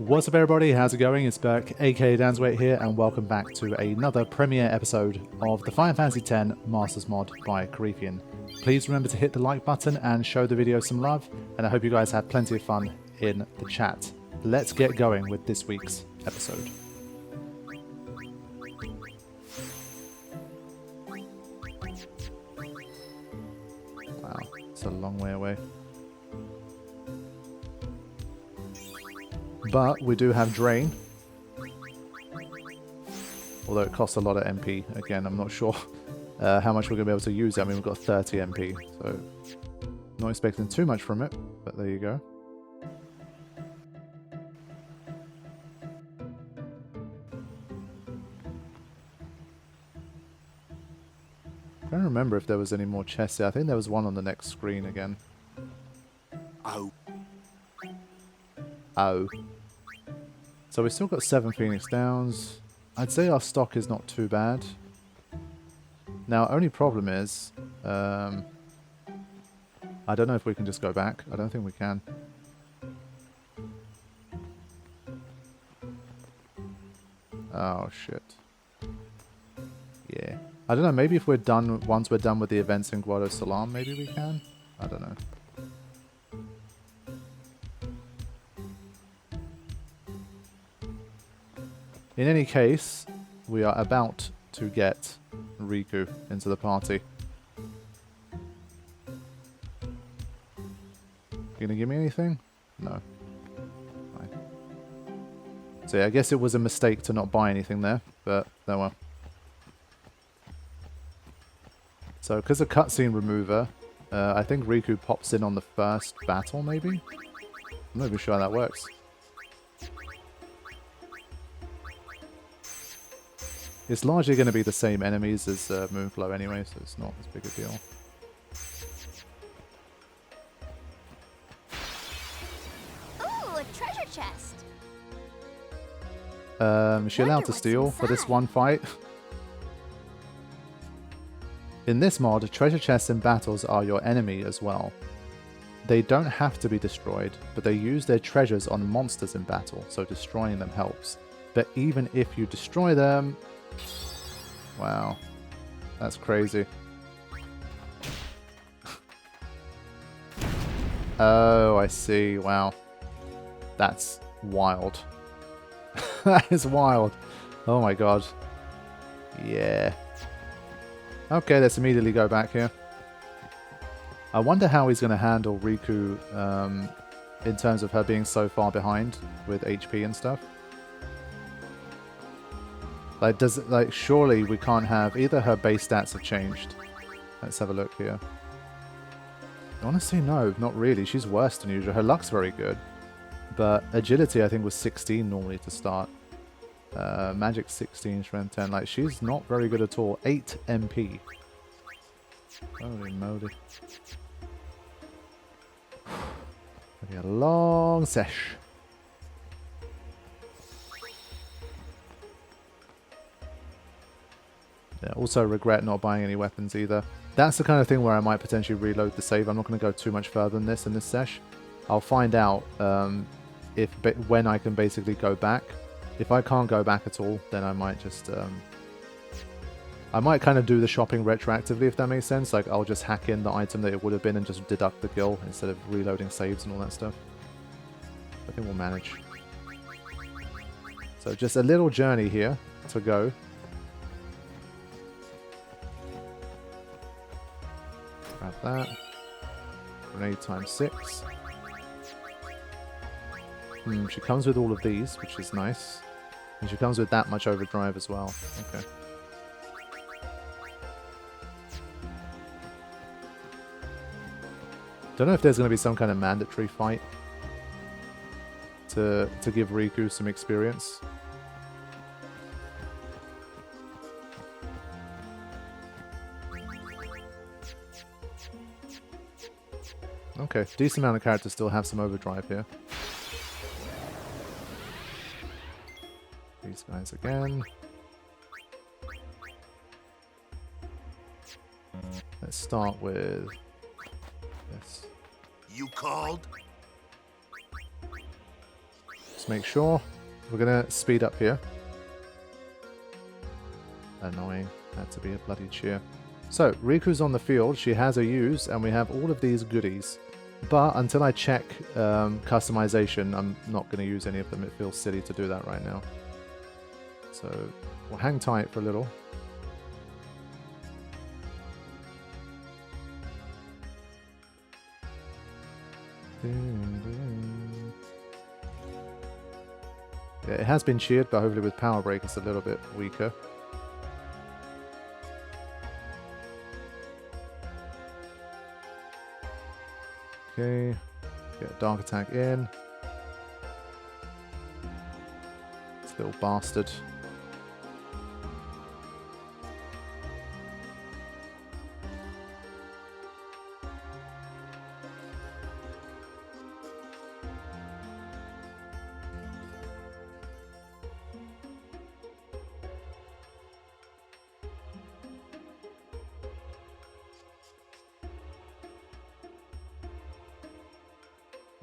What's up everybody, how's it going? It's Burke, aka Dansweight here, and welcome back to another premiere episode of the Final Fantasy X Masters Mod by Karifean. Please remember to hit the like button and show the video some love, and I hope you guys have plenty of fun in the chat. Let's get going with this week's episode. Wow, it's a long way away. But we do have Drain. Although it costs a lot of MP. Again, I'm not sure how much we're going to be able to use it. I mean, we've got 30 MP, so not expecting too much from it, but there you go. I don't remember if there was any more chests here. I think there was one on the next screen again. Oh. Oh. So we've still got 7 Phoenix Downs. I'd say our stock is not too bad. Now, only problem is, I don't know if we can just go back. I don't think we can. Oh, shit. Yeah. I don't know, maybe if we're done, once we're done with the events in Guadosalam, maybe we can? I don't know. In any case, we are about to get Riku into the party. You gonna give me anything? No. Fine. So yeah, I guess it was a mistake to not buy anything there, but oh well. So because of cutscene remover, I think Riku pops in on the first battle, maybe? I'm not even sure how that works. It's largely going to be the same enemies as Moonflow anyway, so it's not as big a deal. Ooh, a treasure chest. Is she allowed to steal for this one fight? In this mod, treasure chests in battles are your enemy as well. They don't have to be destroyed, but they use their treasures on monsters in battle, so destroying them helps. But even if you destroy them... Wow, that's crazy. Oh, I see. Wow, that's wild. That is wild. Oh my god. Yeah. Okay, let's immediately go back here. I wonder how he's going to handle Riku in terms of her being so far behind with HP and stuff. Like, surely we can't have... Either her base stats have changed. Let's have a look here. Honestly, no, not really. She's worse than usual. Her luck's very good. But agility, I think, was 16 normally to start. Magic 16, strength 10. Like, she's not very good at all. 8 MP. Holy moly. It'll be a long sesh. Yeah, also regret not buying any weapons either. That's the kind of thing where I might potentially reload the save. I'm not going to go too much further than this in this sesh. I'll find out when I can basically go back. If I can't go back at all, then I might just... I might kind of do the shopping retroactively, if that makes sense. Like, I'll just hack in the item that it would have been and just deduct the gil instead of reloading saves and all that stuff. I think we'll manage. So just a little journey here to go. Grab that. Grenade times 6. She comes with all of these, which is nice. And she comes with that much overdrive as well. Okay. Don't know if there's going to be some kind of mandatory fight to give Riku some experience. Okay, decent amount of characters still have some overdrive here. These guys again. Let's start with this. You called? Just make sure. We're going to speed up here. Annoying. Had to be a bloody cheer. So, Riku's on the field. She has a use, and we have all of these goodies. But until I check customization, I'm not going to use any of them. It feels silly to do that right now. So, we'll hang tight for a little. Yeah, it has been cheered, but hopefully with Power Break it's a little bit weaker. Okay, get a Dark Attack in. This little bastard.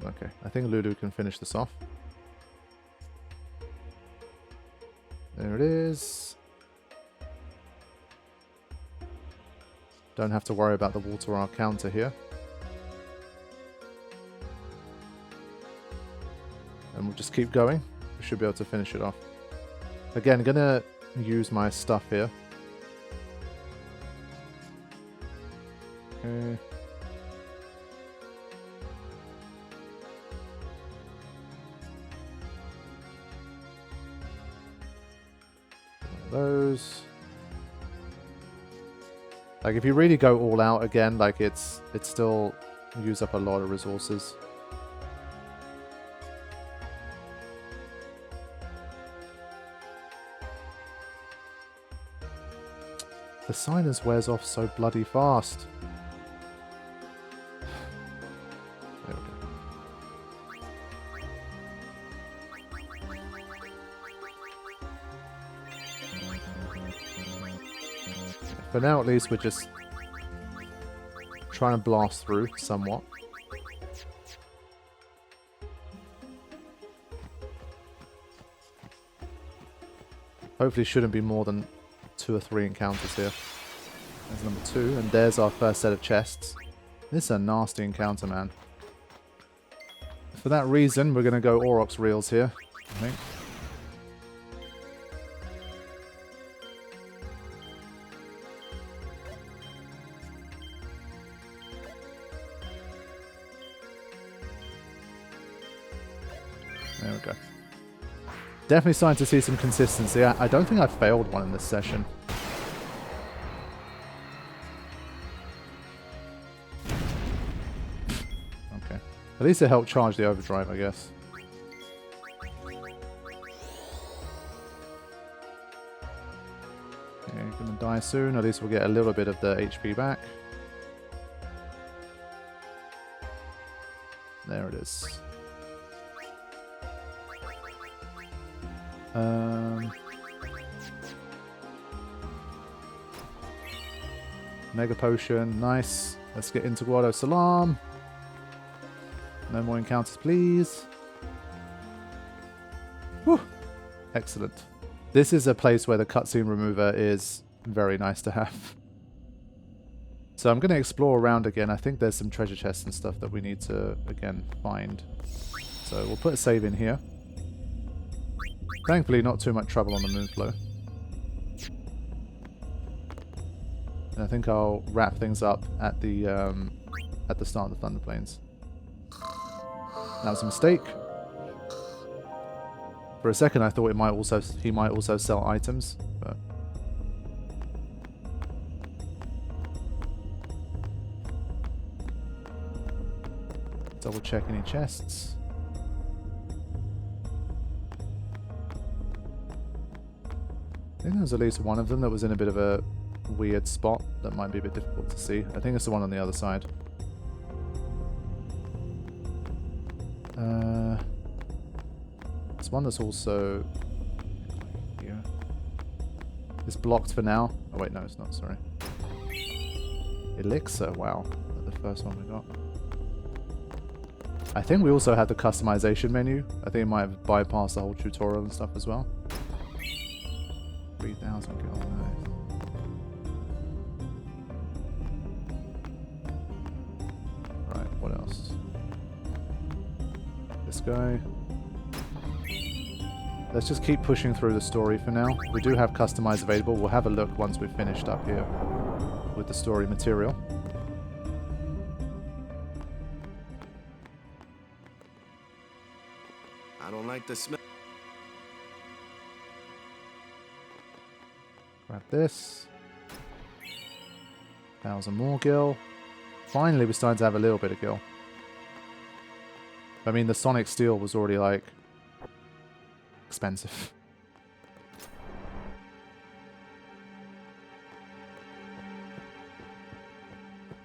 Okay, I think Lulu can finish this off. There it is. Don't have to worry about the water R counter here. And we'll just keep going. We should be able to finish it off. Again, gonna use my stuff here. Okay. Those. Like, if you really go all out again, like it's still use up a lot of resources. The sinus wears off so bloody fast. There we go. For now, at least, we're just trying to blast through somewhat. Hopefully shouldn't be more than 2 or 3 encounters here. There's number 2, and there's our first set of chests. This is a nasty encounter, man. For that reason, we're going to go Aurochs Reels here, I think. There we go. Definitely starting to see some consistency. I don't think I've failed one in this session. Okay. At least it helped charge the overdrive, I guess. Okay, gonna die soon. At least we'll get a little bit of the HP back. There it is. Mega Potion, nice. Let's get into Guadosalam. No more encounters, please. Whew. Excellent. This is a place where the cutscene remover is very nice to have. So I'm going to explore around again. I think there's some treasure chests and stuff that we need to, again, find. So we'll put a save in here. Thankfully, not too much trouble on the Moonflow. And I think I'll wrap things up at the start of the Thunder Plains. That was a mistake. For a second, I thought he might also sell items, but double check any chests. I think there's at least one of them that was in a bit of a weird spot that might be a bit difficult to see. I think it's the one on the other side. There's one that's also here. It's blocked for now. Oh wait, no, it's not. Sorry. Elixir. Wow, the first one we got. I think we also had the customization menu. I think it might have bypassed the whole tutorial and stuff as well. 3,000 gil, nice. Right, what else? This guy. Let's just keep pushing through the story for now. We do have customize available. We'll have a look once we've finished up here with the story material. I don't like the smell. Grab this. 1,000 more gil. Finally, we're starting to have a little bit of gil. I mean, the Sonic Steel was already, like, expensive.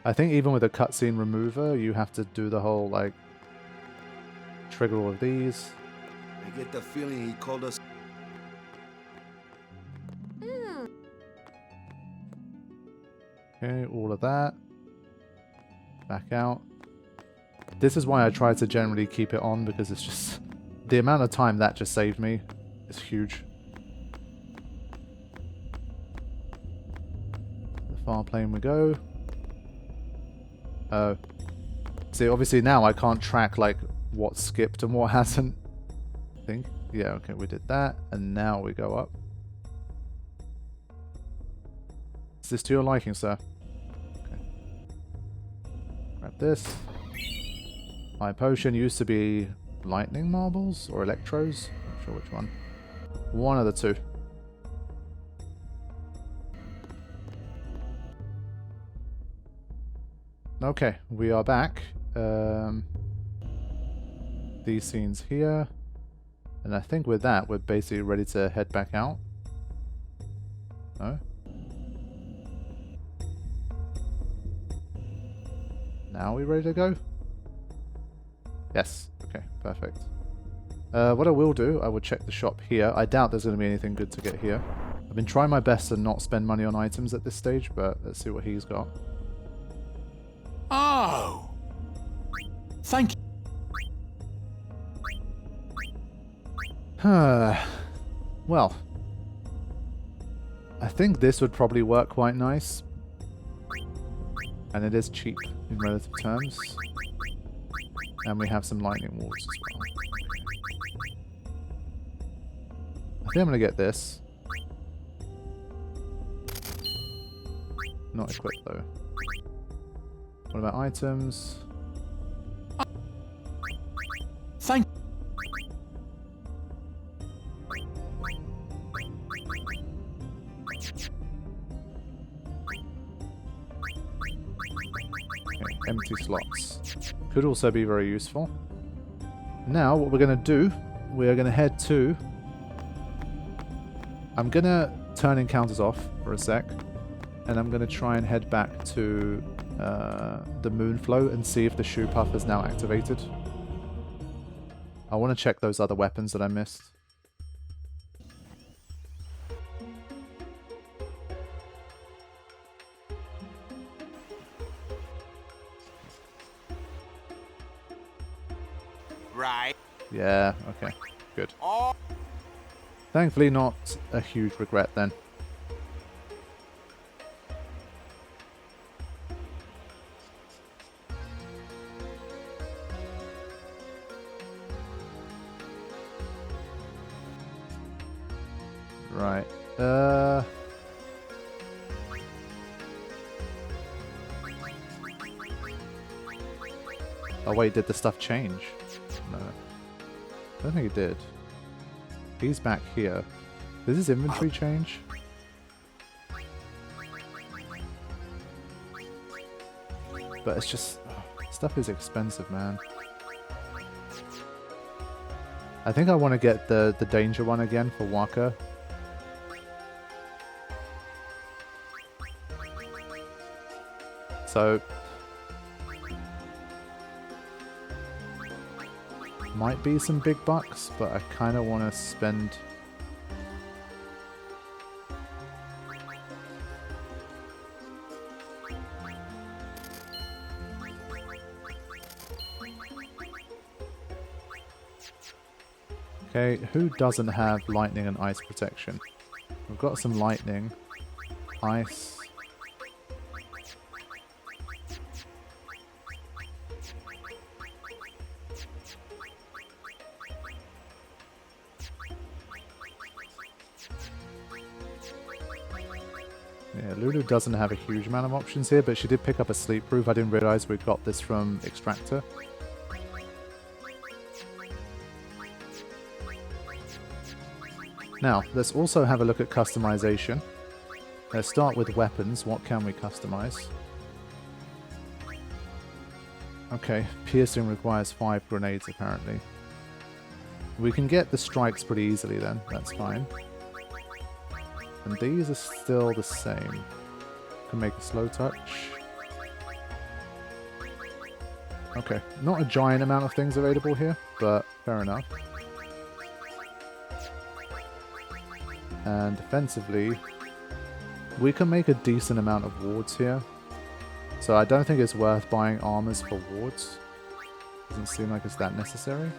I think even with a cutscene remover, you have to do the whole, like, trigger all of these. I get the feeling he called us. Okay, all of that. Back out. This is why I try to generally keep it on, because it's just... the amount of time that just saved me is huge. The far plane we go. Oh. See, obviously now I can't track, like, what skipped and what hasn't. I think. Yeah, okay, we did that. And now we go up. Is this to your liking, sir? Okay. Grab this. My potion used to be lightning marbles or electros. Not sure which one. One of the two. Okay, we are back. These scenes here. And I think with that, we're basically ready to head back out. No? Now we ready to go? Yes. Okay, perfect. What I will do, I will check the shop here. I doubt there's going to be anything good to get here. I've been trying my best to not spend money on items at this stage, but let's see what he's got. Oh! Thank you. Well, I think this would probably work quite nice. And it is cheap in relative terms. And we have some lightning walls as well. I think I'm going to get this. Not equipped though. What about items? Thank Okay, empty slots. Could also be very useful. Now, what we're going to do, we're going to head to... I'm going to turn encounters off for a sec. And I'm going to try and head back to the Moonflow and see if the Shoe Puff is now activated. I want to check those other weapons that I missed. Right. Yeah, okay, good. Oh. Thankfully not a huge regret then. Right. Oh wait, did the stuff change? No. I don't think it did. He's back here. Does his inventory change? But it's just... stuff is expensive, man. I think I want to get the danger one again for Waka. So... might be some big bucks, but I kind of want to spend... Okay, who doesn't have lightning and ice protection? We've got some lightning. Ice. Yeah, Lulu doesn't have a huge amount of options here, but she did pick up a sleep proof. I didn't realize we got this from Extractor. Now, let's also have a look at customization. Let's start with weapons. What can we customize? Okay, piercing requires 5 grenades apparently. We can get the strikes pretty easily then, that's fine. And these are still the same. Can make a slow touch. Okay, not a giant amount of things available here, but fair enough. And defensively, we can make a decent amount of wards here. So I don't think it's worth buying armors for wards. Doesn't seem like it's that necessary.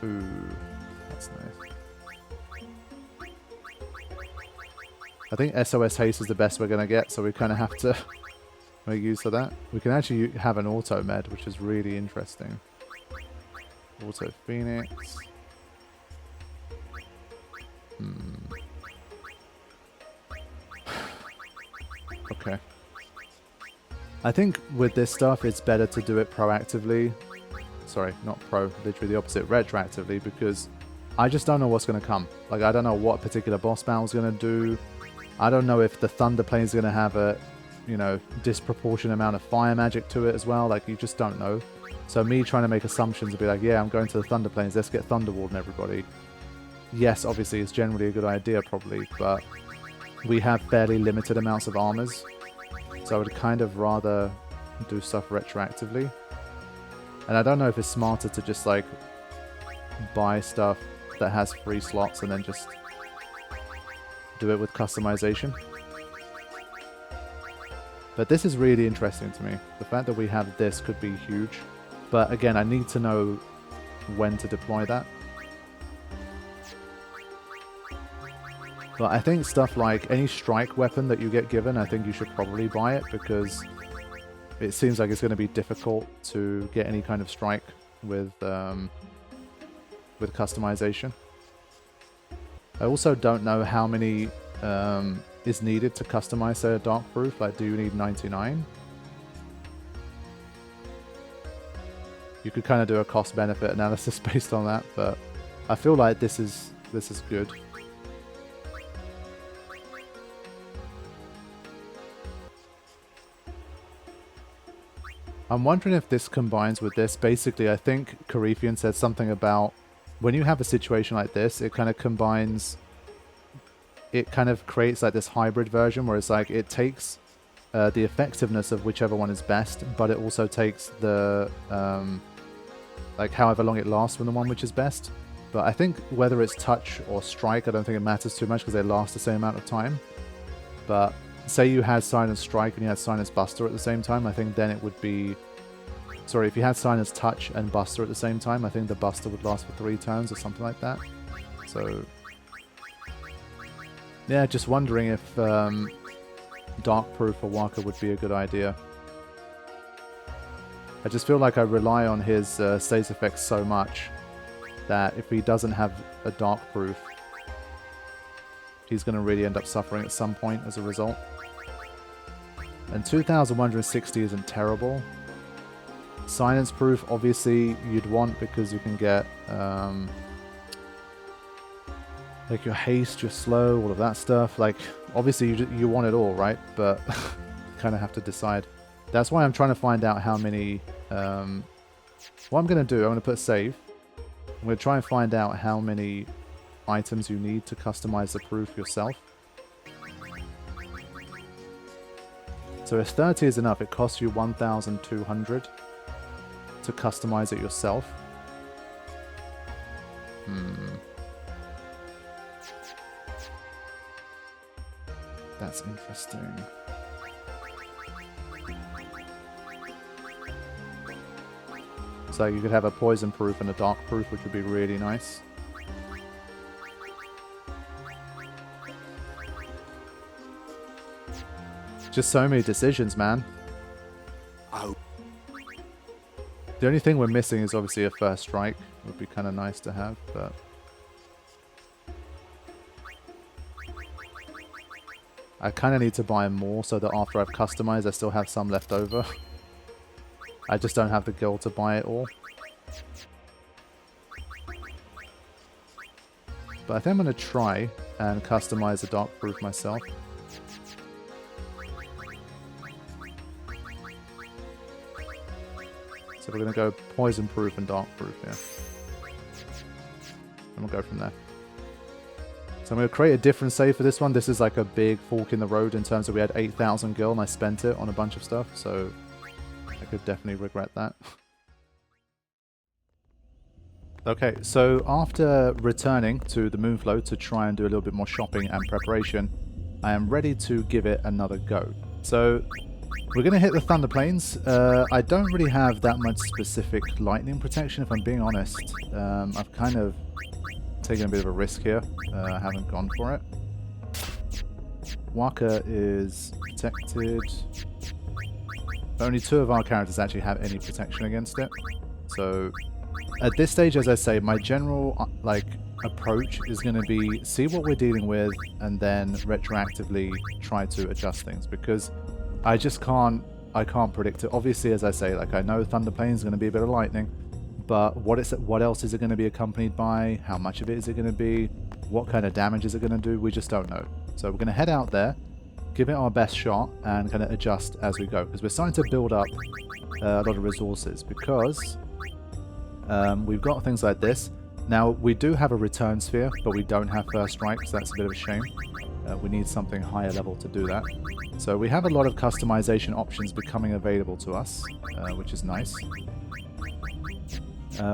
Ooh, that's nice. I think SOS haste is the best we're going to get, so we kind of have to make use of that. We can actually have an auto med, which is really interesting. Auto Phoenix. Okay. I think with this stuff, it's better to do it proactively. Sorry, not pro, literally the opposite, retroactively, because I just don't know what's going to come. Like, I don't know what particular boss battle is going to do. I don't know if the Thunder Plane is going to have a, you know, disproportionate amount of fire magic to it as well. Like, you just don't know. So me trying to make assumptions and be like, yeah, I'm going to the Thunder Plains, let's get Thunderward and everybody. Yes, obviously, it's generally a good idea, probably, but we have fairly limited amounts of armors. So I would kind of rather do stuff retroactively. And I don't know if it's smarter to just, like, buy stuff that has free slots and then just do it with customization. But this is really interesting to me. The fact that we have this could be huge. But again, I need to know when to deploy that. But I think stuff like any strike weapon that you get given, I think you should probably buy it, because it seems like it's going to be difficult to get any kind of strike with customization. I also don't know how many is needed to customize, say, a Dark Proof. Like, do you need 99? You could kind of do a cost-benefit analysis based on that, but I feel like this is good. I'm wondering if this combines with this. Basically, I think Karifean said something about when you have a situation like this, it kind of combines, it kind of creates like this hybrid version where it's like it takes the effectiveness of whichever one is best, but it also takes the like however long it lasts from the one which is best. But I think whether it's touch or strike, I don't think it matters too much because they last the same amount of time. But say you had Silence Strike and you had Silence Buster at the same time, I think then it would be... Sorry, if you had Silence Touch and Buster at the same time, I think the Buster would last for 3 turns or something like that. So... yeah, just wondering if Dark Proof for Waka would be a good idea. I just feel like I rely on his status effects so much that if he doesn't have a Dark Proof, he's going to really end up suffering at some point as a result. And 2,160 isn't terrible. Silence Proof, obviously, you'd want because you can get like your haste, your slow, all of that stuff. Like, obviously, you want it all, right? But kind of have to decide. That's why I'm trying to find out how many... what I'm going to do, I'm going to put save. I'm going to try and find out how many items you need to customize the proof yourself. So if 30 is enough, it costs you 1,200 to customize it yourself. That's interesting. So you could have a poison proof and a dark proof, which would be really nice. Just so many decisions, man. Oh. The only thing we're missing is obviously a first strike. It would be kind of nice to have, but... I kind of need to buy more so that after I've customized, I still have some left over. I just don't have the gil to buy it all. But I think I'm going to try and customize a dark proof myself. So we're going to go poison proof and dark proof here. And we'll go from there. So I'm going to create a different save for this one. This is like a big fork in the road in terms of we had 8,000 gil and I spent it on a bunch of stuff. So I could definitely regret that. Okay, so after returning to the Moonflow to try and do a little bit more shopping and preparation, I am ready to give it another go. So we're going to hit the Thunder Plains. I don't really have that much specific lightning protection, if I'm being honest. I've kind of taken a bit of a risk here. I haven't gone for it. Waka is protected. Only 2 of our characters actually have any protection against it. So at this stage, as I say, my general approach is going to be see what we're dealing with and then retroactively try to adjust things, because I just can't predict it. Obviously, as I say, I know Thunder Plains is going to be a bit of lightning, but what else is it going to be accompanied by? How much of it is it going to be? What kind of damage is it going to do? We just don't know. So we're going to head out there, give it our best shot, and kind of adjust as we go, because we're starting to build up a lot of resources, because we've got things like this. Now, we do have a return sphere, but we don't have first strike, so that's a bit of a shame. We need something higher level to do that. So we have a lot of customization options becoming available to us, which is nice.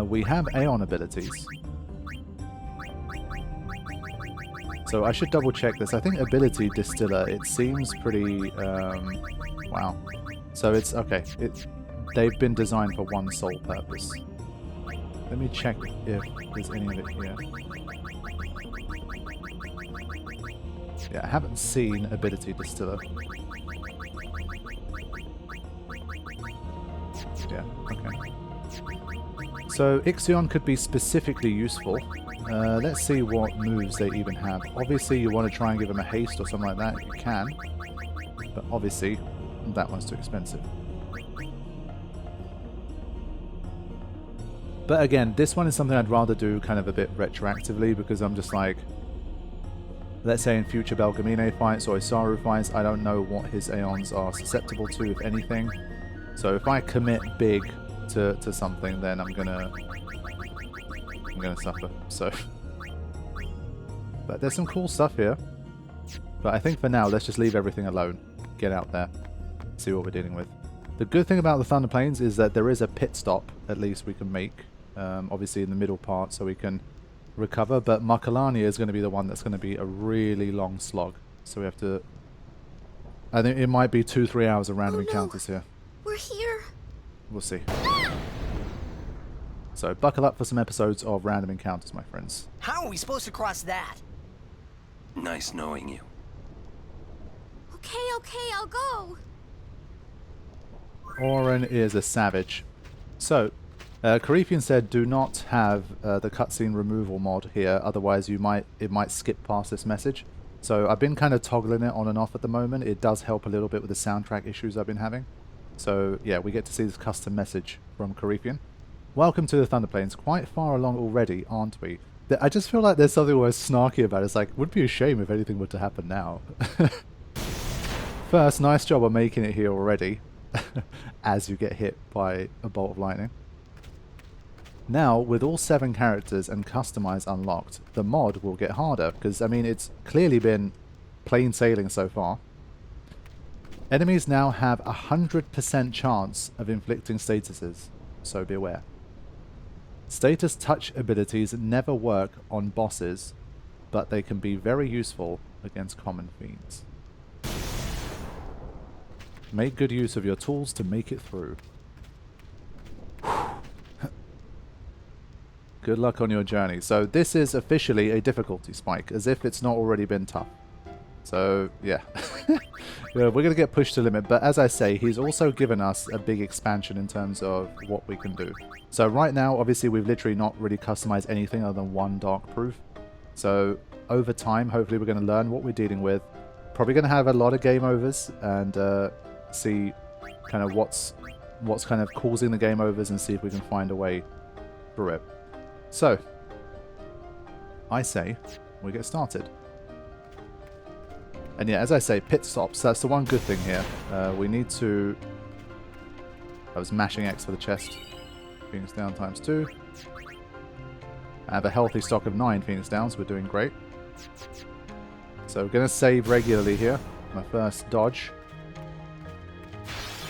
We have Aeon abilities. So I should double check this. I think Ability Distiller, it seems pretty... wow. So it's... okay. They've been designed for one sole purpose. Let me check if there's any of it here. Yeah, I haven't seen Ability Distiller. Yeah, okay. So Ixion could be specifically useful. Let's see what moves they even have. Obviously you want to try and give them a haste or something like that. You can. But obviously that one's too expensive. But again, this one is something I'd rather do kind of a bit retroactively, because I'm just like, let's say in future Belgamine fights or Isaru fights, I don't know what his Aeons are susceptible to, if anything. So if I commit big to something, then I'm gonna suffer. So, but there's some cool stuff here. But I think for now, let's just leave everything alone. Get out there, see what we're dealing with. The good thing about the Thunder Plains is that there is a pit stop, at least we can make. Obviously in the middle part, so we can recover. But Makalania is going to be the one that's going to be a really long slog. So we have to... I think it might be 2-3 hours of random encounters here. We're here. We'll see. So buckle up for some episodes of random encounters, my friends. How are we supposed to cross that? Nice knowing you. Okay, I'll go. Oren is a savage. So, Karifean said do not have the cutscene removal mod here, otherwise it might skip past this message. So I've been kind of toggling it on and off at the moment. It does help a little bit with the soundtrack issues I've been having. So yeah, we get to see this custom message from Karifean. Welcome to the Thunder Plains. Quite far along already, aren't we? I just feel like there's something worth snarky about it. It's like, would be a shame if anything were to happen now. First, nice job of making it here already, as you get hit by a bolt of lightning. Now, with all 7 characters and customize unlocked, the mod will get harder, because, I mean, it's clearly been plain sailing so far. Enemies now have a 100% chance of inflicting statuses, so beware. Status touch abilities never work on bosses, but they can be very useful against common fiends. Make good use of your tools to make it through. Good luck on your journey. So this is officially a difficulty spike, as if it's not already been tough. So, yeah. Yeah, we're going to get pushed to limit, but as I say, he's also given us a big expansion in terms of what we can do. So right now, obviously, we've literally not really customized anything other than one dark proof. So over time, hopefully we're going to learn what we're dealing with. Probably going to have a lot of game overs and see kind of what's kind of causing the game overs and see if we can find a way through it. So, I say we get started. And yeah, as I say, pit stops, that's the one good thing here. We need to... I was mashing X for the chest. Phoenix down ×2. I have a healthy stock of 9 Phoenix downs, we're doing great. So we're going to save regularly here. My first dodge.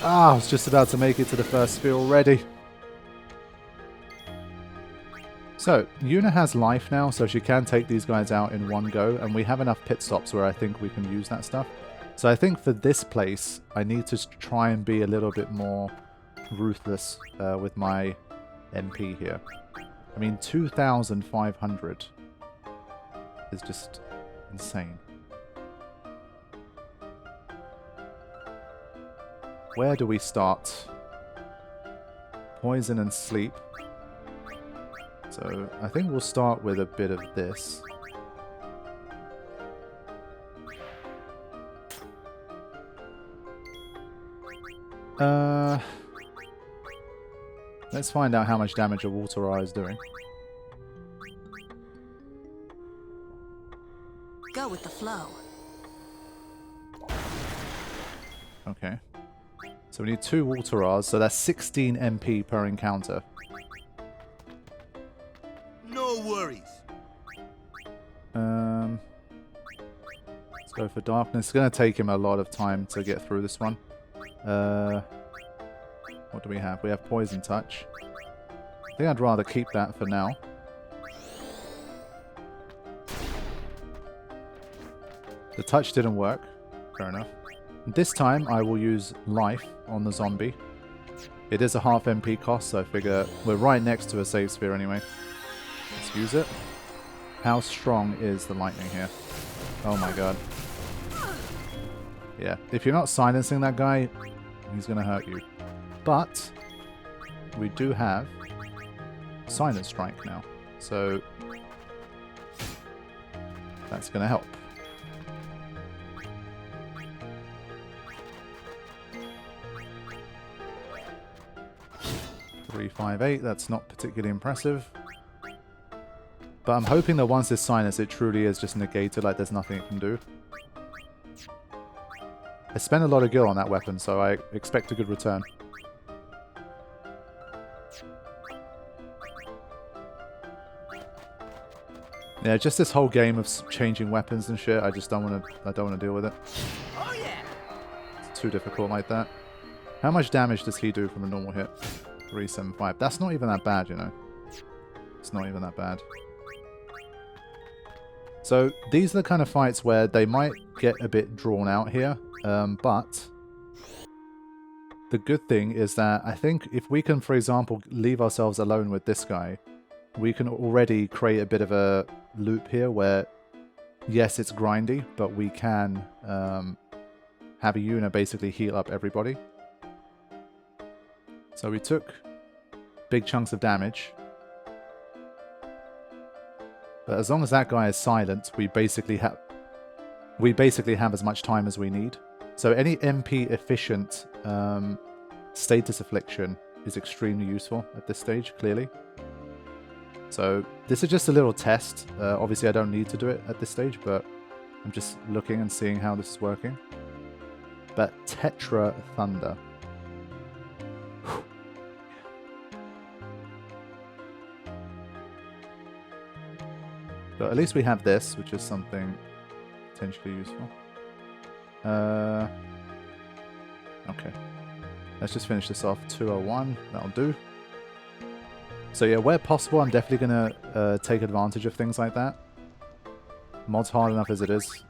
Ah, I was just about to make it to the first sphere already. So, Yuna has life now, so she can take these guys out in one go, and we have enough pit stops where I think we can use that stuff. So I think for this place, I need to try and be a little bit more ruthless with my MP here. I mean, 2,500 is just insane. Where do we start? Poison and sleep. So I think we'll start with a bit of this. Let's find out how much damage a Water Eye is doing. Go with the flow. Okay. So we need 2 Water Eyes, so that's 16 MP per encounter. No worries. Let's go for darkness. It's going to take him a lot of time to get through this one. What do we have? We have Poison Touch. I think I'd rather keep that for now. The touch didn't work. Fair enough. This time I will use Life on the zombie. It is a half MP cost, so I figure we're right next to a save sphere anyway. Let's use it. How strong is the lightning here? Oh my god. Yeah, if you're not silencing that guy, he's going to hurt you. But we do have Silent Strike now, so that's going to help. .358, that's not particularly impressive. But I'm hoping that once this silence, it truly is just negated, like there's nothing it can do. I spent a lot of gil on that weapon, so I expect a good return. Yeah, just this whole game of changing weapons and shit, I just don't want to. I don't want to deal with it. Oh yeah. It's too difficult like that. How much damage does he do from a normal hit? 375. That's not even that bad, you know. It's not even that bad. So these are the kind of fights where they might get a bit drawn out here, but the good thing is that I think if we can, for example, leave ourselves alone with this guy, we can already create a bit of a loop here where, yes, it's grindy, but we can have a Yuna basically heal up everybody. So we took big chunks of damage. But as long as that guy is silent, we basically have as much time as we need. So any MP efficient status affliction is extremely useful at this stage, clearly. So this is just a little test. Obviously I don't need to do it at this stage, but I'm just looking and seeing how this is working. But Tetra Thunder. But at least we have this, which is something potentially useful. Okay. Let's just finish this off. 201. That'll do. So yeah, where possible, I'm definitely going to take advantage of things like that. Mod's hard enough as it is.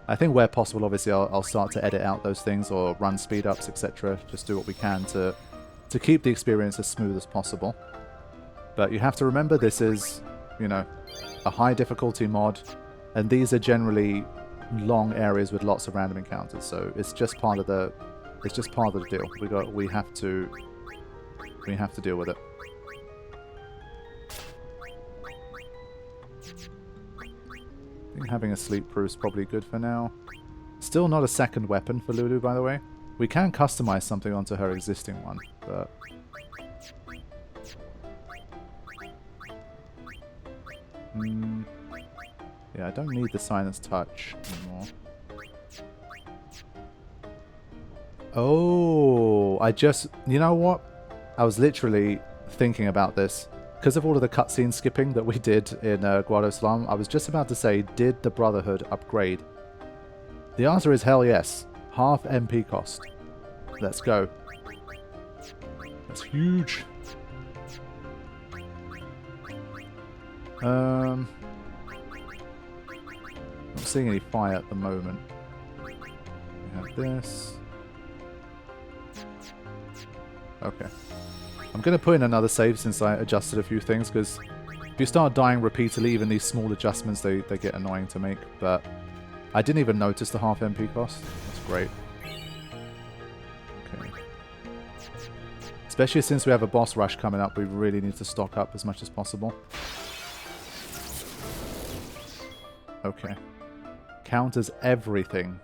I think where possible, obviously, I'll start to edit out those things or run speed ups, etc. Just do what we can to to keep the experience as smooth as possible. But you have to remember this is, you know, a high difficulty mod, and these are generally long areas with lots of random encounters, so it's just part of the deal. We have to deal with it. I think having a sleep brew is probably good for now. Still not a second weapon for Lulu, by the way. We can customize something onto her existing one, but yeah, I don't need the Silence Touch anymore. Oh, you know what? I was literally thinking about this. Because of all of the cutscene skipping that we did in Guadosalam, I was just about to say, did the Brotherhood upgrade? The answer is hell yes. Half MP cost. Let's go. That's huge. Not seeing any fire at the moment. We have this. Okay. I'm going to put in another save since I adjusted a few things, because if you start dying repeatedly, even these small adjustments, they get annoying to make. But I didn't even notice the half MP cost. That's great. Okay. Especially since we have a boss rush coming up, we really need to stock up as much as possible. Okay. Counters everything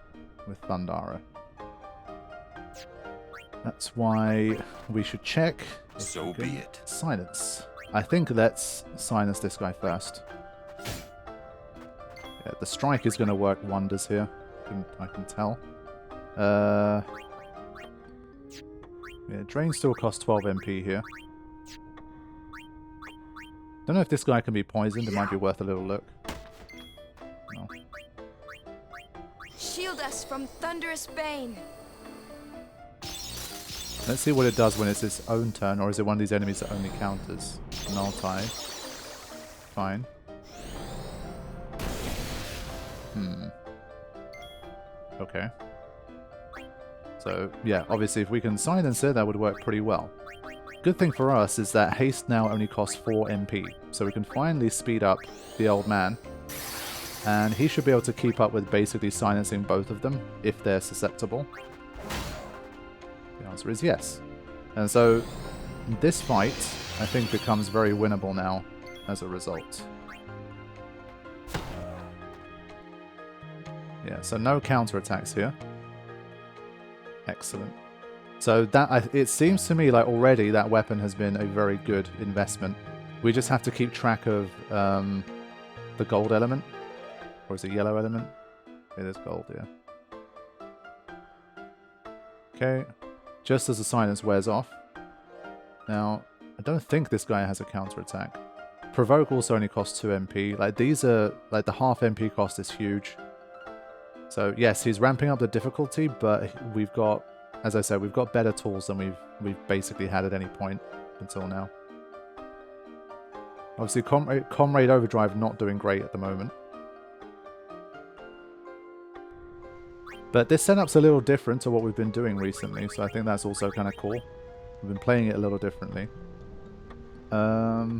with Thundara. That's why we should check. So be it. Silence. I think let's silence this guy first. Yeah, the strike is going to work wonders here. I can tell. Yeah, drain still costs 12 MP here. Don't know if this guy can be poisoned. It might be worth a little look. No. Shield us from thunderous bane. Let's see what it does when it's its own turn, or is it one of these enemies that only counters? Null tie. Fine. Okay. So, yeah, obviously if we can silence it, that would work pretty well. Good thing for us is that haste now only costs 4 MP, so we can finally speed up the old man. And he should be able to keep up with basically silencing both of them, if they're susceptible. The answer is yes. And so this fight, I think, becomes very winnable now as a result. Yeah, so no counterattacks here. Excellent. So that it seems to me like already that weapon has been a very good investment. We just have to keep track of the gold element. Or is it yellow element? It is gold, yeah. Okay. Just as the silence wears off. Now, I don't think this guy has a counterattack. Provoke also only costs 2 MP. Like, these are... Like, the half MP cost is huge. So, yes, he's ramping up the difficulty, but we've got... As I said, we've got better tools than we've basically had at any point until now. Obviously, Comrade Overdrive not doing great at the moment. But this setup's a little different to what we've been doing recently, so I think that's also kind of cool. We've been playing it a little differently. I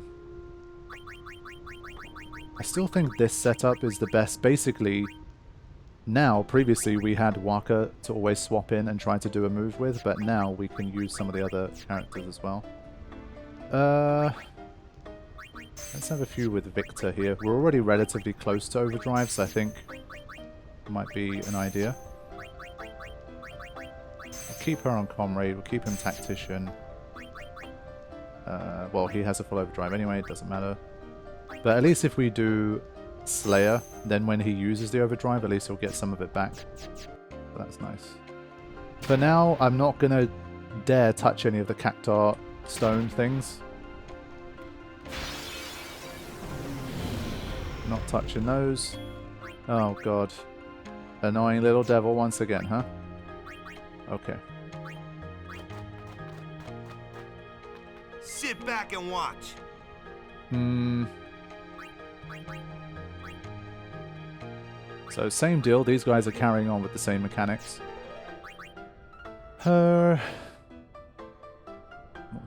still think this setup is the best. Basically, now, previously we had Waka to always swap in and try to do a move with, but now we can use some of the other characters as well. Let's have a few with Victor here. We're already relatively close to Overdrive, so I think it might be an idea. Keep her on Comrade, we'll keep him Tactician. Well, he has a full Overdrive anyway, it doesn't matter. But at least if we do Slayer, then when he uses the Overdrive, at least he'll get some of it back. So that's nice. For now, I'm not going to dare touch any of the Cactar stone things. Not touching those. Oh god. Annoying little devil once again, huh? Okay. Sit back and watch. So same deal, these guys are carrying on with the same mechanics.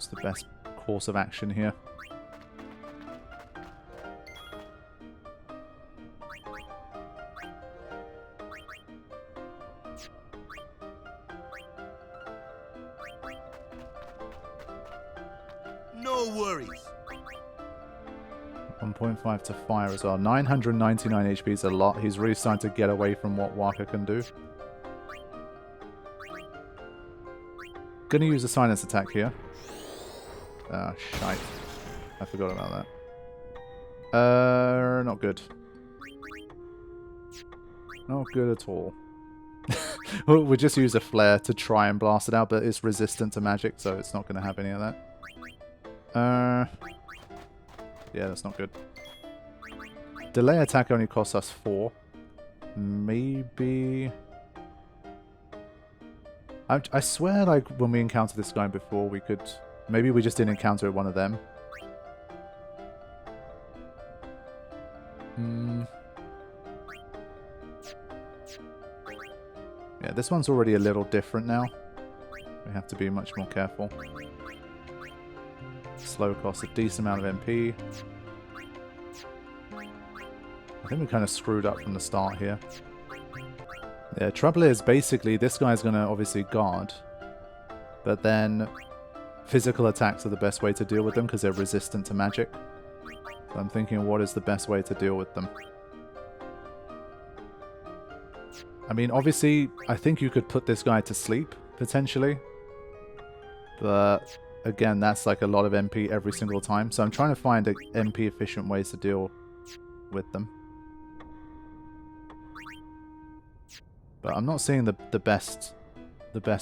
What's the best course of action here? No worries. 1.5 to fire as well. 999 HP is a lot. He's really starting to get away from what Waka can do. Gonna use a silence attack here. Ah, shite. I forgot about that. Not good. Not good at all. We'll just use a flare to try and blast it out, but it's resistant to magic, so it's not going to have any of that. Yeah, that's not good. Delay attack only costs us 4. Maybe... I swear, like, when we encountered this guy before, we could... Maybe we just didn't encounter one of them. Yeah, this one's already a little different now. We have to be much more careful. Slow costs a decent amount of MP. I think we kind of screwed up from the start here. Yeah, trouble is, basically, this guy's going to obviously guard. But then, physical attacks are the best way to deal with them because they're resistant to magic. So I'm thinking, what is the best way to deal with them? I mean, obviously, I think you could put this guy to sleep, potentially. But, again, that's like a lot of MP every single time. So I'm trying to find MP-efficient ways to deal with them. But I'm not seeing the best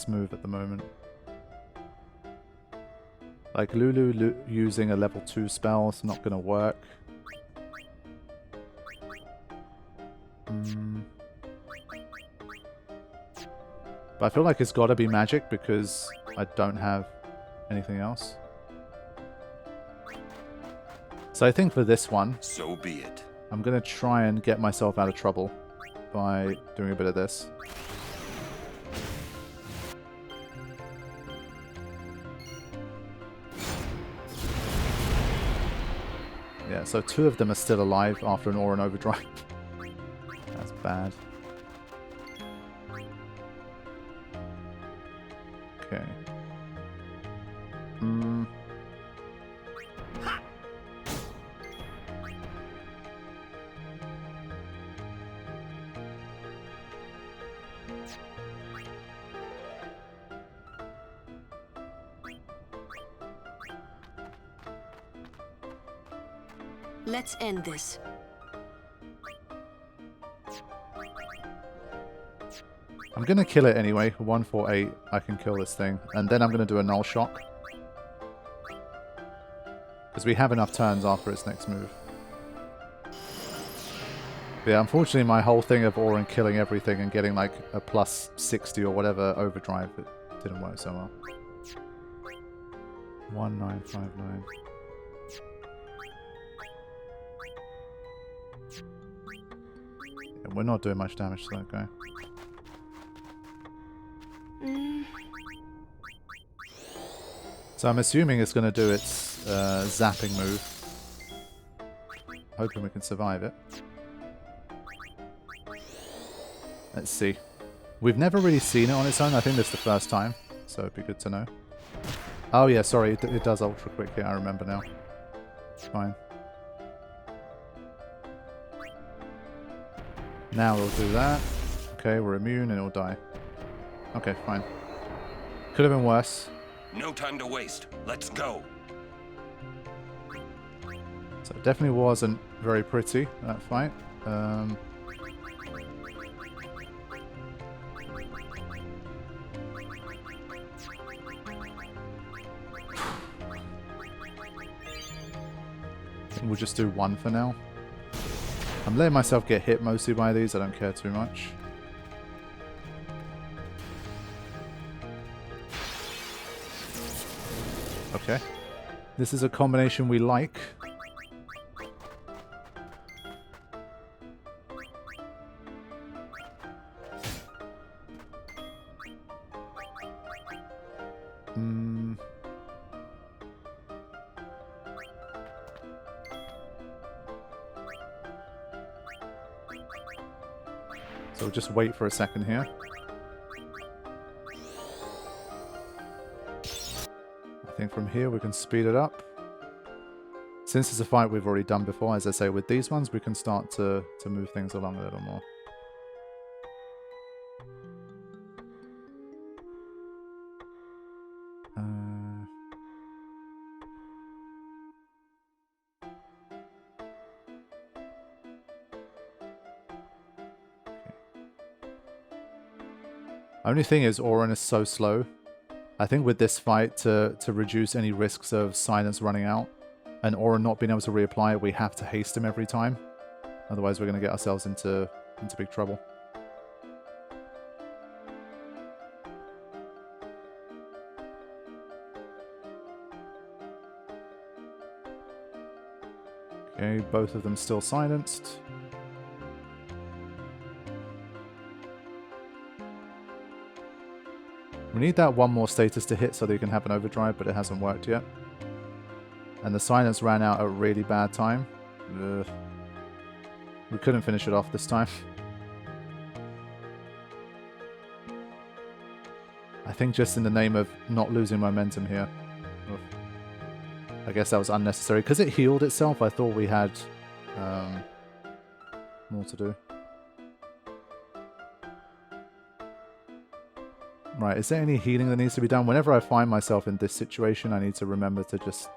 move at the moment. Like Lulu using a level 2 spell is not going to work. But I feel like it's got to be magic because I don't have anything else. So I think for this one, So be it. I'm going to try and get myself out of trouble by doing a bit of this. Yeah, so 2 of them are still alive after an Auron Overdrive. That's bad. Okay. Let's end this. I'm going to kill it anyway. 148, I can kill this thing. And then I'm going to do a null shock. Because we have enough turns after its next move. But yeah, unfortunately my whole thing of Auron killing everything and getting like a plus 60 or whatever overdrive, it didn't work so well. 1959. Yeah, we're not doing much damage to that guy. So I'm assuming it's going to do its zapping move. Hoping we can survive it. Let's see. We've never really seen it on its own. I think this is the first time. So it'd be good to know. Oh yeah, sorry. It does ultra quick here. I remember now. Fine. Now we'll do that. Okay, we're immune and it'll die. Okay, fine. Could have been worse. No time to waste. Let's go. So it definitely wasn't very pretty, that fight. We'll just do 1 for now. I'm letting myself get hit mostly by these. I don't care too much. Okay. This is a combination we like. So we'll just wait for a second here. I think from here we can speed it up. Since it's a fight we've already done before, as I say, with these ones, we can start to move things along a little more. Only thing is, Auron is so slow. I think with this fight, to reduce any risks of silence running out, and Auron not being able to reapply it, we have to haste him every time. Otherwise we're going to get ourselves into big trouble. Okay, both of them still silenced. We need that one more status to hit so that you can have an overdrive, but it hasn't worked yet. And the silence ran out at a really bad time. Ugh. We couldn't finish it off this time. I think just in the name of not losing momentum here. Ugh. I guess that was unnecessary. Because it healed itself, I thought we had more to do. Right, is there any healing that needs to be done? Whenever I find myself in this situation, I need to remember to just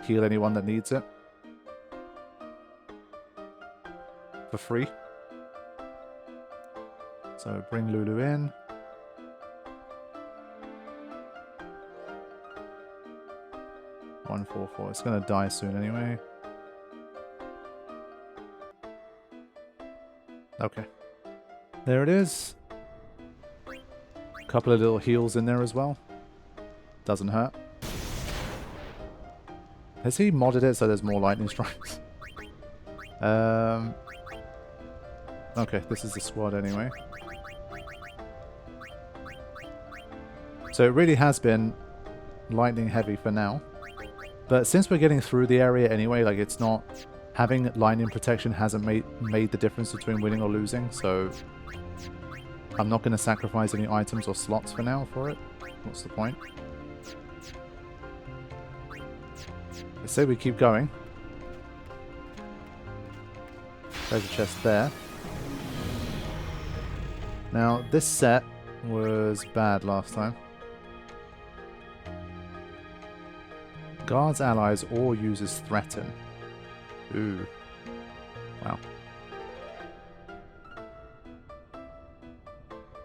heal anyone that needs it. For free. So bring Lulu in. $144. It's going to die soon anyway. Okay. There it is. Couple of little heals in there as well. Doesn't hurt. Has he modded it so there's more lightning strikes? Okay, this is the squad anyway. So it really has been lightning heavy for now. But since we're getting through the area anyway, like it's not... Having lightning protection hasn't made the difference between winning or losing, so... I'm not going to sacrifice any items or slots for now for it. What's the point? I say we keep going. There's a chest there. Now, this set was bad last time. Guards allies or uses threaten. Ooh. Wow.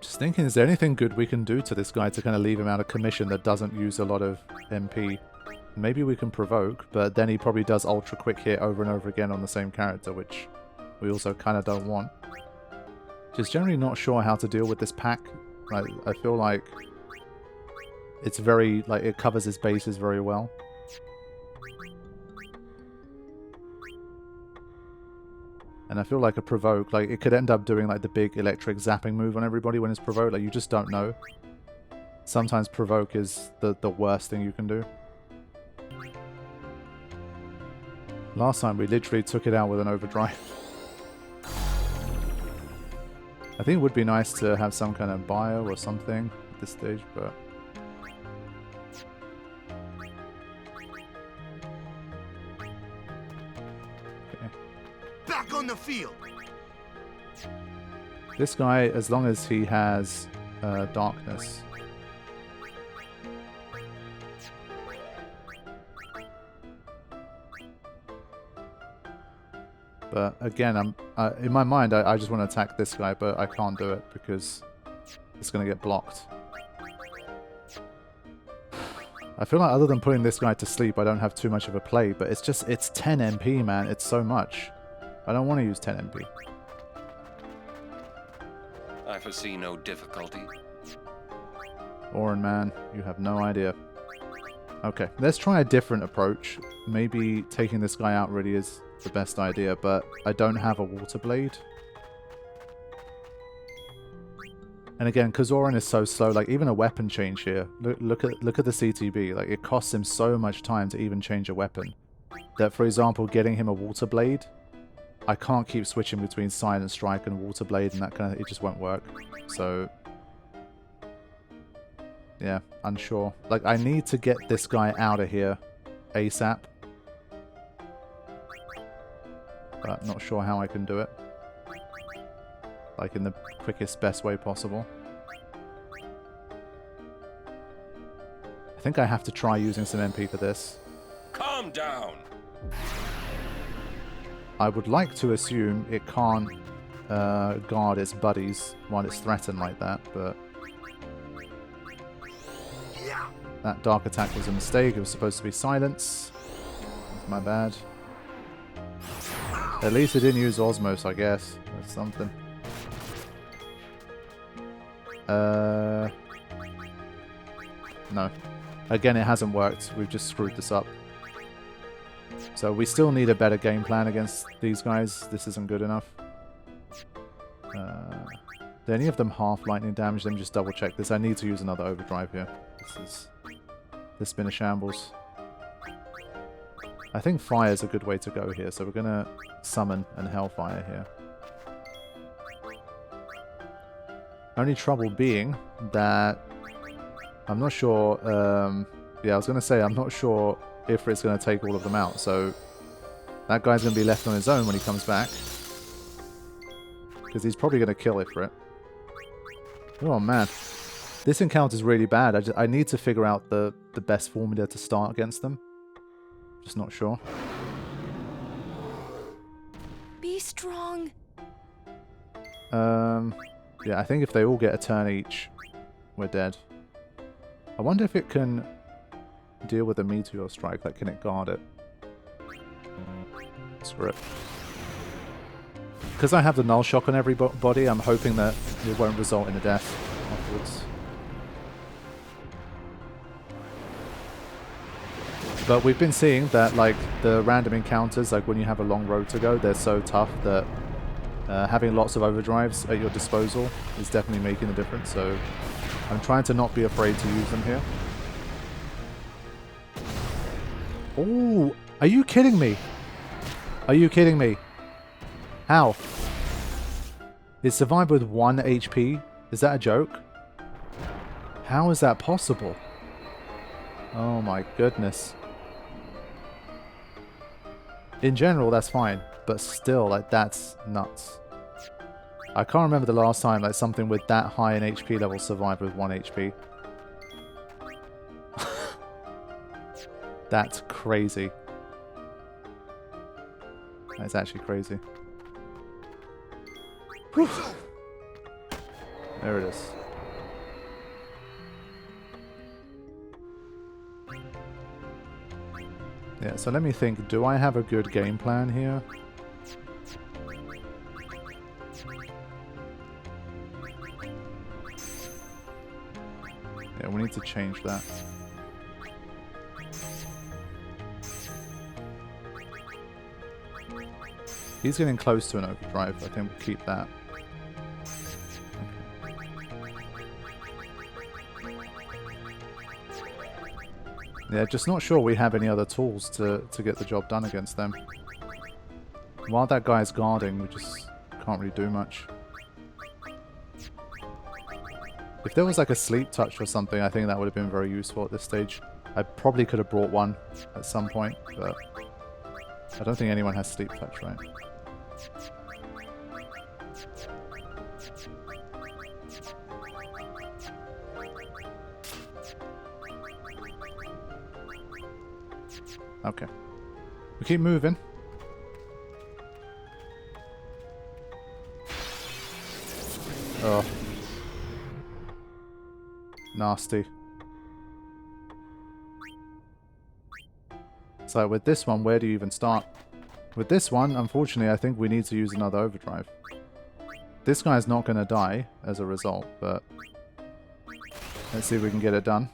Just thinking, is there anything good we can do to this guy to kind of leave him out of commission that doesn't use a lot of MP? Maybe we can provoke, but then he probably does ultra quick hit over and over again on the same character, which we also kind of don't want. Just generally not sure how to deal with this pack. Like, I feel like it's very, like, it covers his bases very well. And I feel like a provoke, like, it could end up doing, like, the big electric zapping move on everybody when it's provoked. Like, you just don't know. Sometimes provoke is the worst thing you can do. Last time, we literally took it out with an overdrive. I think it would be nice to have some kind of bio or something at this stage, but... Back on the field. This guy, as long as he has darkness. But again, in my mind, I just want to attack this guy, but I can't do it because it's going to get blocked. I feel like other than putting this guy to sleep, I don't have too much of a play, but it's just, it's 10 MP, man. It's so much. I don't want to use 10 MP. I foresee no difficulty. Auron, man, you have no idea. Okay, let's try a different approach. Maybe taking this guy out really is the best idea, but I don't have a water blade. And again, because Auron is so slow, like even a weapon change here. Look at the CTB. Like it costs him so much time to even change a weapon. That, for example, getting him a water blade I can't keep switching between Silent Strike and Water Blade and that kind of... It just won't work. So... yeah, unsure. Like, I need to get this guy out of here ASAP. But not sure how I can do it. Like, in the quickest, best way possible. I think I have to try using some MP for this. Calm down. I would like to assume it can't guard its buddies while it's threatened like that, but... that dark attack was a mistake. It was supposed to be silence. My bad. At least it didn't use Osmos, I guess. That's something. No. Again, it hasn't worked. We've just screwed this up. So we still need a better game plan against these guys. This isn't good enough. Do any of them half lightning damage? Let me just double check this. I need to use another overdrive here. This has been a shambles. I think fire is a good way to go here, so we're going to summon an Hellfire here. Only trouble being that I'm not sure, yeah, I was going to say I'm not sure if it's going to take all of them out, so that guy's going to be left on his own when he comes back. Because he's probably going to kill Ifrit. Oh man. This encounter is really bad. I need to figure out the best formula to start against them. Just not sure. Be strong. Yeah, I think if they all get a turn each, we're dead. I wonder if it can deal with a meteor strike. Like, can it guard it? Screw it. Because I have the null shock on everybody, I'm hoping that it won't result in a death afterwards. But we've been seeing that, like, the random encounters, like when you have a long road to go, they're so tough that having lots of overdrives at your disposal is definitely making a difference. So I'm trying to not be afraid to use them here. Oh, are you kidding me? Are you kidding me? How? It survived with 1 HP? Is that a joke? How is that possible? Oh my goodness. In general, that's fine, but still, like, that's nuts. I can't remember the last time, like, something with that high an HP level survived with 1 HP. That's crazy. That's actually crazy. Whew. There it is. Yeah, so let me think. Do I have a good game plan here? Yeah, we need to change that. He's getting close to an overdrive. I think we'll keep that. Yeah, just not sure we have any other tools to get the job done against them. While that guy's guarding, we just can't really do much. If there was like a sleep touch or something, I think that would have been very useful at this stage. I probably could have brought one at some point, but I don't think anyone has sleep touch, right? Okay. We keep moving. Oh. Nasty. So with this one, where do you even start? With this one, unfortunately, I think we need to use another overdrive. This guy's not going to die as a result, but let's see if we can get it done.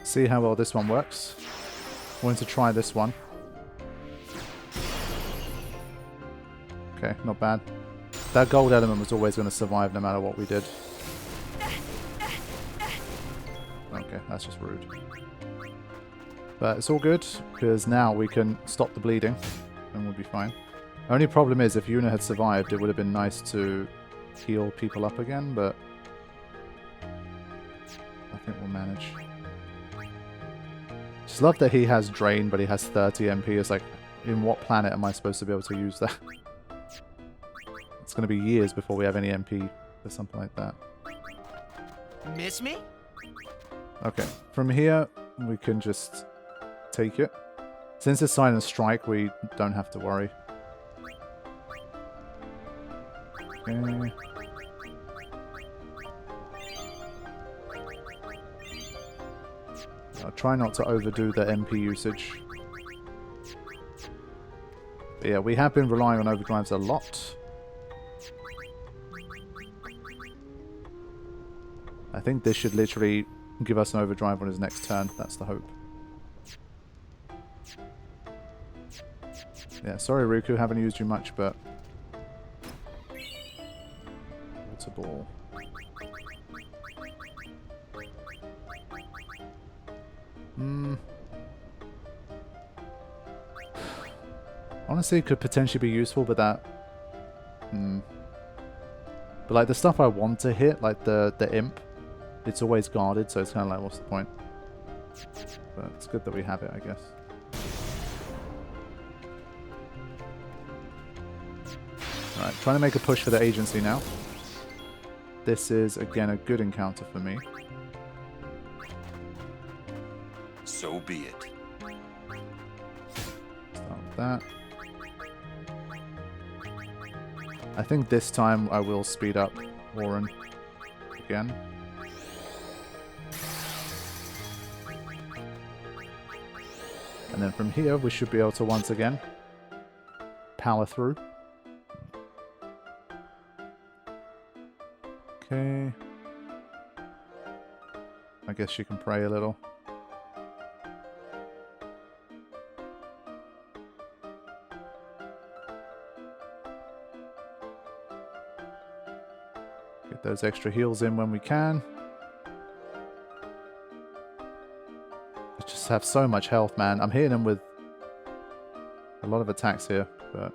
See how well this one works. I wanted to try this one. Okay, not bad. That gold element was always going to survive no matter what we did. Okay, that's just rude. But it's all good, because now we can stop the bleeding, and we'll be fine. Only problem is, if Yuna had survived, it would have been nice to heal people up again, but I think we'll manage. Just love that he has Drain, but he has 30 MP. It's like, in what planet am I supposed to be able to use that? It's going to be years before we have any MP or something like that. Miss me? Okay, from here, we can just take it. Since it's Silent Strike, we don't have to worry. Okay. I'll try not to overdo the MP usage. But yeah, we have been relying on overdrives a lot. I think this should literally give us an overdrive on his next turn. That's the hope. Yeah, sorry Riku, haven't used you much, but... Water ball. Honestly, it could potentially be useful, but that... But like the stuff I want to hit, like the imp, it's always guarded, so it's kind of like, what's the point? But it's good that we have it, I guess. Alright, trying to make a push for the agency now. This is, again, a good encounter for me. So be it. Start with that. I think this time I will speed up Warren again. And then from here, we should be able to once again power through. Okay. I guess she can pray a little. Get those extra heals in when we can. I just have so much health, man. I'm hitting him with a lot of attacks here, but...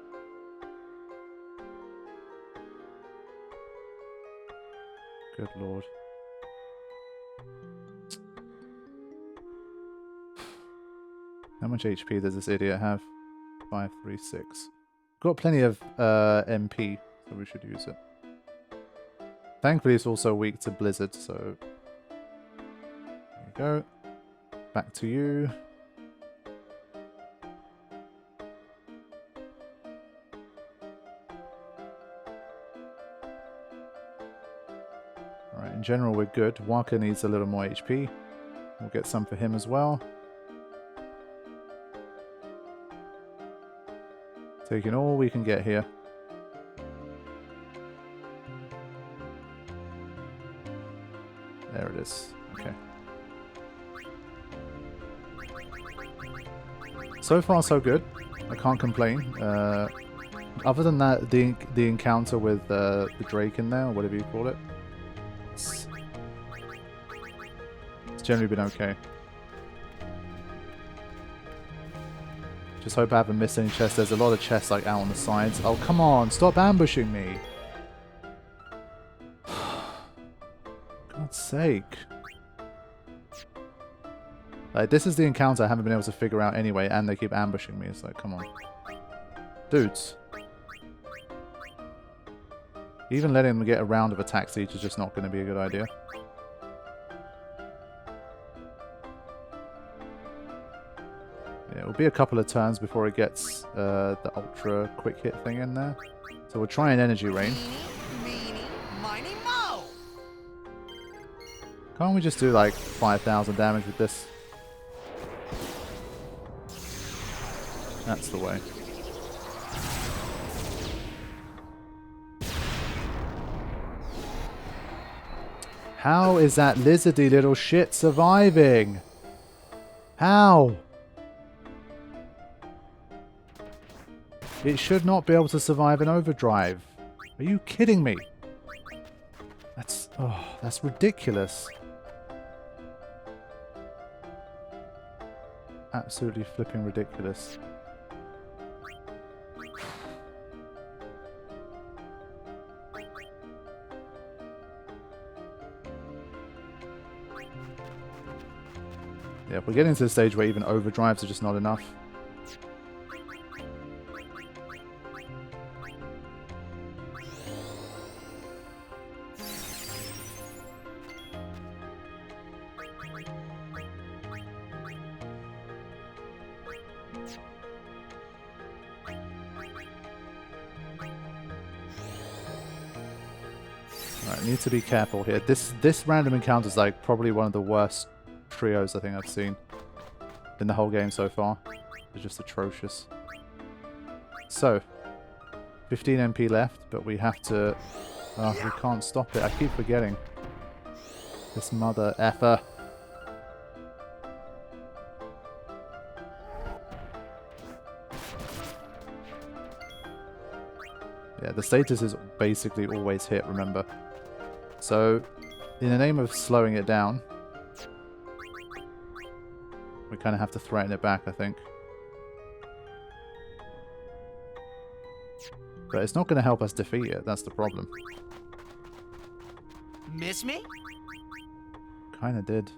Good lord. How much HP does this idiot have? 536. Got plenty of MP, so we should use it. Thankfully, it's also weak to Blizzard, so... There you go. Back to you. Alright, in general we're good. Waka needs a little more HP. We'll get some for him as well. Taking all we can get here. There it is. Okay. So far, so good. I can't complain. Other than that, the encounter with the Drake in there, or whatever you call it, it's generally been okay. Just hope I haven't missed any chests. There's a lot of chests like out on the sides. Oh, come on. Stop ambushing me. God's sake. Like, this is the encounter I haven't been able to figure out anyway, and they keep ambushing me. It's like, come on. Dudes. Even letting them get a round of attacks each is just not going to be a good idea. Yeah, it'll be a couple of turns before it gets the ultra quick hit thing in there. So we'll try an energy rain. Can't we just do like 5,000 damage with this? That's the way. How is that lizardy little shit surviving? It should not be able to survive an overdrive. Are you kidding me? That's ridiculous. Absolutely flipping ridiculous. Yeah, we're getting to the stage where even overdrives are just not enough. Alright, need to be careful here. This random encounter is like probably one of the worst trios I think I've seen in the whole game so far. It's just atrocious. So, 15 MP left, but we have to... we can't stop it. I keep forgetting. This mother effer. Yeah, the status is basically always hit, remember. So, in the name of slowing it down, we kind of have to threaten it back, I think. But it's not going to help us defeat it, that's the problem. Miss me? Kind of did.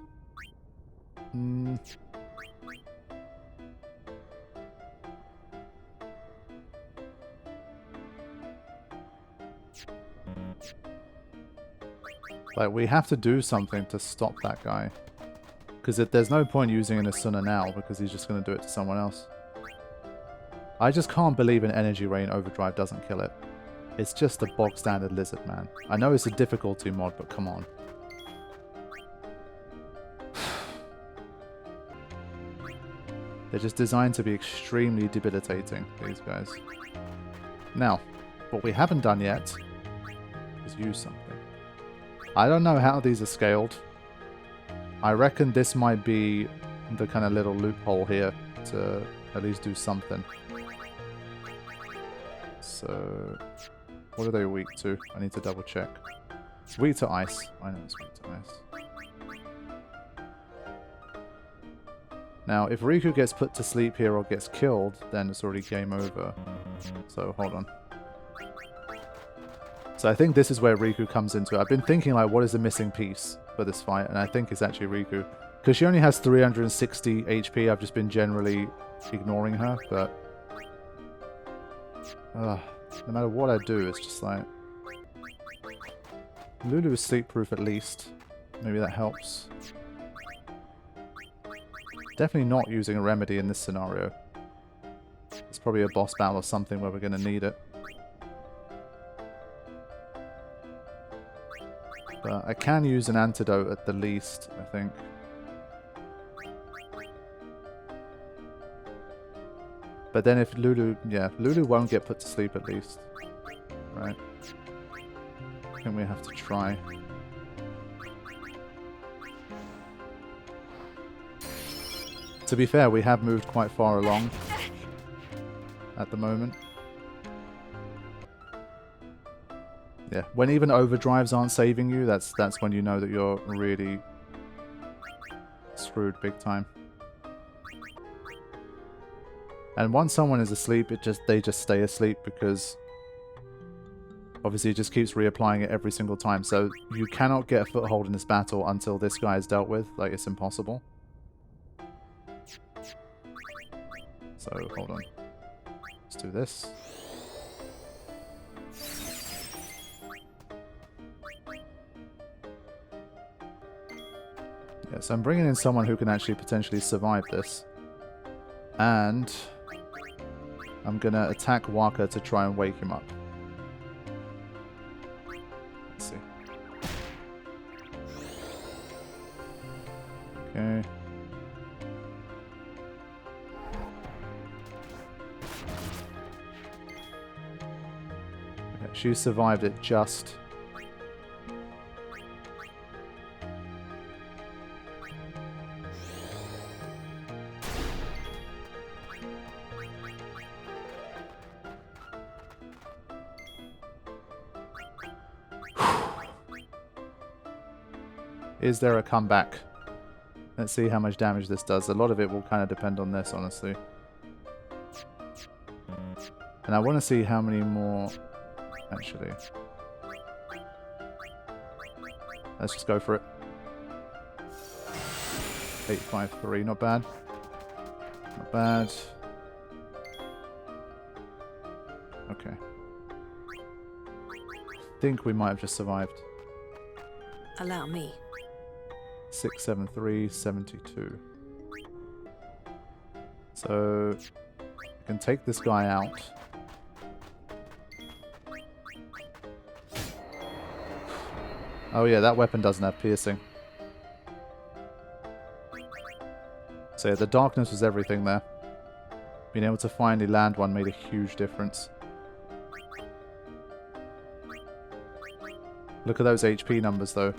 Like, we have to do something to stop that guy. Because there's no point using an Asuna now, because he's just going to do it to someone else. I just can't believe an Energy Rain Overdrive doesn't kill it. It's just a bog standard lizard, man. I know it's a difficulty mod, but come on. They're just designed to be extremely debilitating, these guys. Now, what we haven't done yet is use something. I don't know how these are scaled. I reckon this might be the kind of little loophole here to at least do something. So, what are they weak to? I need to double check. It's weak to ice. I know it's weak to ice. Now, if Riku gets put to sleep here or gets killed, then it's already game over. So, hold on. So I think this is where Riku comes into it. I've been thinking, like, what is the missing piece for this fight? And I think it's actually Riku. Because she only has 360 HP, I've just been generally ignoring her, but... no matter what I do, it's just like... Lulu is sleep-proof at least. Maybe that helps. Definitely not using a remedy in this scenario. It's probably a boss battle or something where we're going to need it. But I can use an antidote at the least, I think. But then if Lulu... Yeah, Lulu won't get put to sleep at least. Right. I think we have to try. To be fair, we have moved quite far along at the moment. Yeah, when even overdrives aren't saving you, that's when you know that you're really screwed big time. And once someone is asleep, they just stay asleep because obviously it just keeps reapplying it every single time. So you cannot get a foothold in this battle until this guy is dealt with. Like, it's impossible. So, hold on. Let's do this. Yeah, so I'm bringing in someone who can actually potentially survive this. And I'm going to attack Waka to try and wake him up. Let's see. Okay. She survived it just. Is there a comeback? Let's see how much damage this does. A lot of it will kind of depend on this, honestly. And I want to see how many more... Actually. Let's just go for it. 853, not bad. Not bad. Okay. I think we might have just survived. Allow me. 673, 72. So I can take this guy out. Oh yeah, that weapon doesn't have piercing. So yeah, the darkness was everything there. Being able to finally land one made a huge difference. Look at those HP numbers though.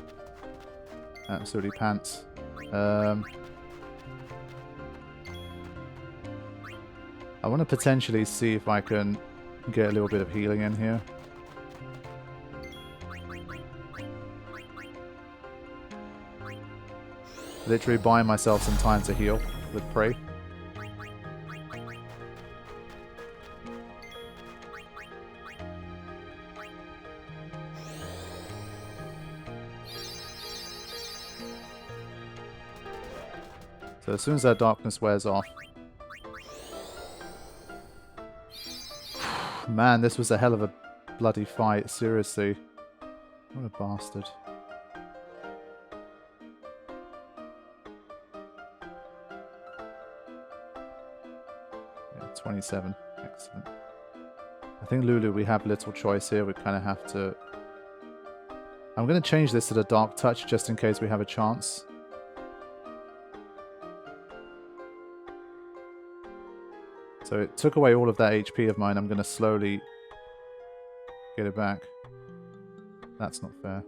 Absolutely pants. I want to potentially see if I can get a little bit of healing in here. Literally buying myself some time to heal with Prey. So as soon as that darkness wears off... Man, this was a hell of a bloody fight, seriously. What a bastard. Yeah, 27. Excellent. I think Lulu, we have little choice here. We kind of have to... I'm going to change this to the Dark Touch just in case we have a chance. So it took away all of that HP of mine. I'm going to slowly get it back. That's not fair.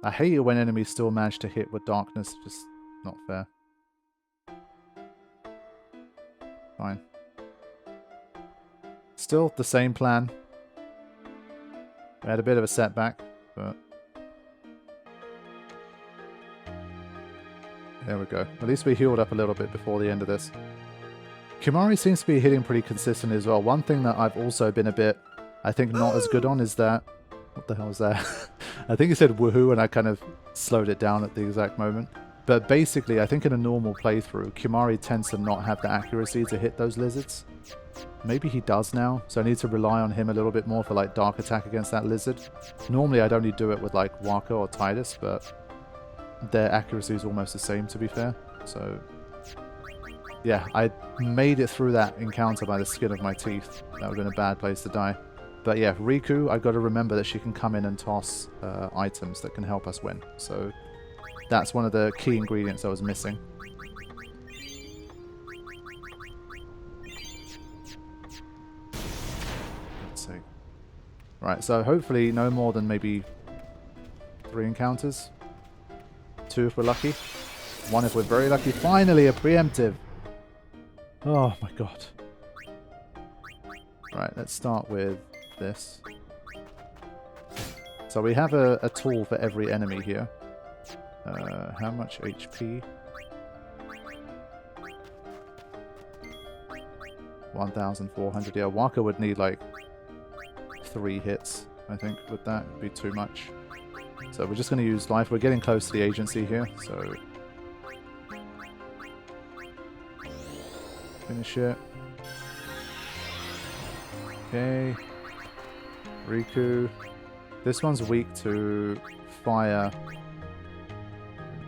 I hate it when enemies still manage to hit with darkness. Just not fair. Fine. Still the same plan. We had a bit of a setback, but... There we go. At least we healed up a little bit before the end of this. Kimari seems to be hitting pretty consistently as well. One thing that I've also been a bit, I think, not as good on is that... What the hell was that? I think it said woohoo and I kind of slowed it down at the exact moment. But basically, I think in a normal playthrough, Kimari tends to not have the accuracy to hit those lizards. Maybe he does now, so I need to rely on him a little bit more for like dark attack against that lizard. Normally I'd only do it with like Waka or Tidus, but their accuracy is almost the same, to be fair. So... yeah, I made it through that encounter by the skin of my teeth. That would have been a bad place to die. But yeah, Riku, I've got to remember that she can come in and toss items that can help us win. So that's one of the key ingredients I was missing. Let's see. Right, so hopefully no more than maybe 3 encounters. 2 if we're lucky. 1 if we're very lucky. Finally, a preemptive! Oh my god. Right, let's start with this. So we have a tool for every enemy here. How much HP? 1,400. Yeah, Waka would need like 3 hits, I think, with that. It'd be too much. So we're just going to use life. We're getting close to the agency here, so... finish it. Okay. Riku. This one's weak to fire.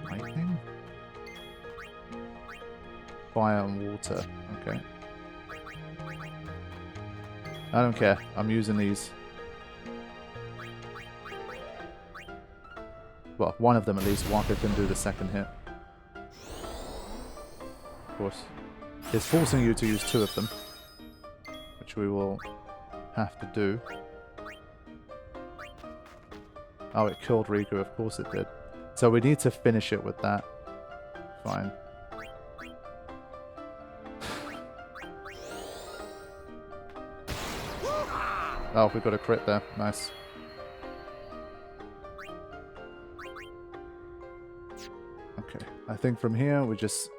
Lightning? Fire and water. Okay. I don't care. I'm using these. Well, one of them at least. Waka can do the second hit. Of course. It's forcing you to use 2 of them, which we will have to do. Oh, it killed Riku, of course it did. So we need to finish it with that. Fine. Oh, we got a crit there. Nice. I think from here we just...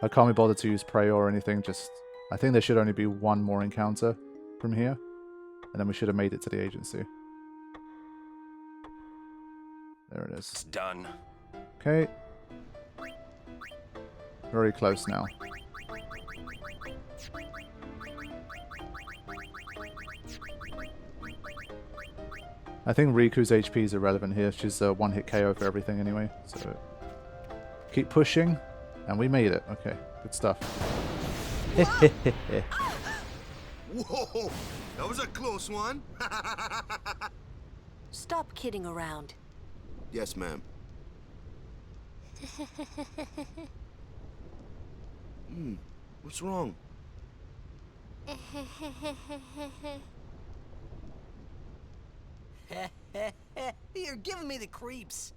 I can't be bothered to use prey or anything, just... I think there should only be one more encounter from here. And then we should have made it to the agency. There it It's is. done. Okay. Very close now. I think Riku's HP is irrelevant here. She's a one-hit KO for everything anyway. So keep pushing. And we made it. Okay, good stuff. Whoa, that was a close one. Stop kidding around. Yes, ma'am. What's wrong? You're giving me the creeps.